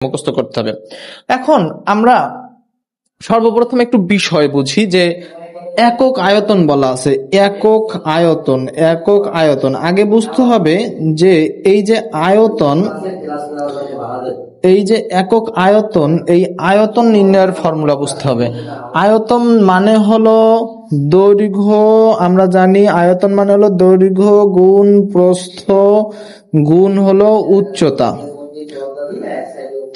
মুখস্থ করতে হবে। এখন আমরা সর্বপ্রথম একটু বিষয় বুঝি যে একক আয়তন বলা আছে। একক আয়তন, একক আয়তন আগে বুঝতে হবে যে এই যে আয়তন, এই যে একক আয়তন, এই আয়তন নির্ণয়ের ফর্মুলা বুঝতে হবে। আয়তন মানে হলো দৈর্ঘ্য, আমরা জানি আয়তন মানে হলো দৈর্ঘ্য গুণ প্রস্থ গুণ হলো উচ্চতা।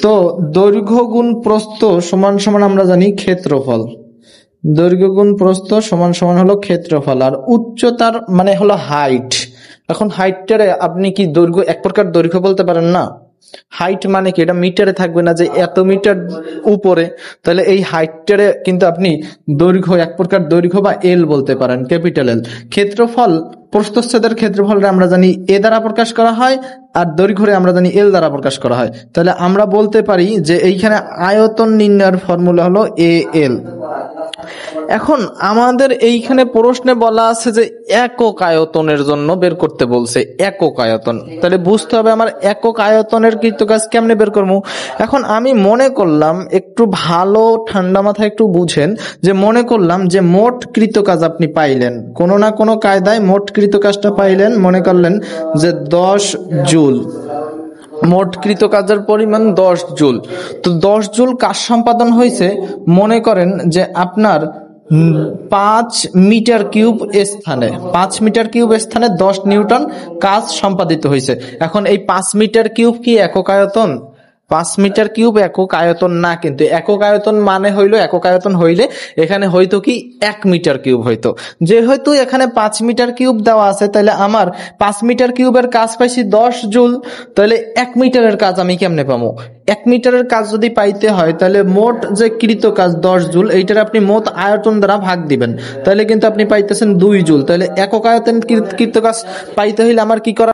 তো দৈর্ঘ্য গুণ প্রস্থ সমান সমান আমরা জানি ক্ষেত্রফল। দৈর্ঘ্য গুণ প্রস্থ সমান সমান হলো ক্ষেত্রফল। আর উচ্চতার মানে হলো হাইট। এখন হাইটটারে আপনি কি দৈর্ঘ্য এক প্রকার দৈর্ঘ্য বলতে পারেন না? হাইট মানে কি, এটা মিটারে থাকবে না যে এত মিটার উপরে, তাহলে এই হাইটটারে কিন্তু আপনি দৈর্ঘ্য এক প্রকার দৈর্ঘ্য বা এল বলতে পারেন, ক্যাপিটাল এল। ক্ষেত্রফল, প্রস্থচ্ছেদের ক্ষেত্রফলটা আমরা জানি এ দ্বারা প্রকাশ করা হয়, আর দৈর্ঘ্যে আমরা জানি এল দ্বারা প্রকাশ করা হয়। তাহলে আমরা বলতে পারি যে এইখানে আয়তন নির্ণয়ের ফর্মুলা হলো এ এল। এখন আমাদের এইখানে প্রশ্নে বলা আছে যে একক আয়তনের জন্য বের করতে বলছে, একক আয়তন। তাহলে বুঝতে হবে আমার একক আয়তনের কৃতকাজ কেমনে বের করবো। এখন আমি মনে করলাম, একটু ভালো ঠান্ডা মাথায় একটু বুঝেন, যে মনে করলাম যে মোট কৃতকাজ আপনি পাইলেন, কোনো না কোনো কায়দায় মোট কৃতকাজটা পাইলেন, মনে করলেন যে 10 জুল। মোট কৃতকাজের পরিমাণ 10 জুল। তো 10 জুল কাজ সম্পাদন হয়েছে, মনে করেন যে আপনার 5 মিটার কিউব স্থানে, 5 মিটার কিউব স্থানে 10 নিউটন কাজ সম্পাদিত হয়েছে। এখন এই 5 মিটার কিউব কি একক আয়তন? 5 মিটার কিউব একক আয়তন না, কিন্তু একক আয়তন মানে হইলো, একক আয়তন হইলে এখানে হয়তো কি 1 মিটার কিউব হইতো। যেহেতু এখানে 5 মিটার কিউব দেওয়া আছে, তাহলে আমার 5 মিটার কিউবের কাজ পাইছি 10 জুল। তাহলে 1 মিটারের কাজ আমি কেমনে পাবো? 1 মিটারের কাজ যদি পাইতে হয়, তাহলে মোট যে কৃত কাজ 10 জুল, এইটার আপনি মোট আয়তন দ্বারা ভাগ দিবেন, তাহলে কিন্তু আপনি পাইতেছেন 2 জুল। তাহলে একক আয়তন কৃত কাজ পাইতে হইলে আমার কি করা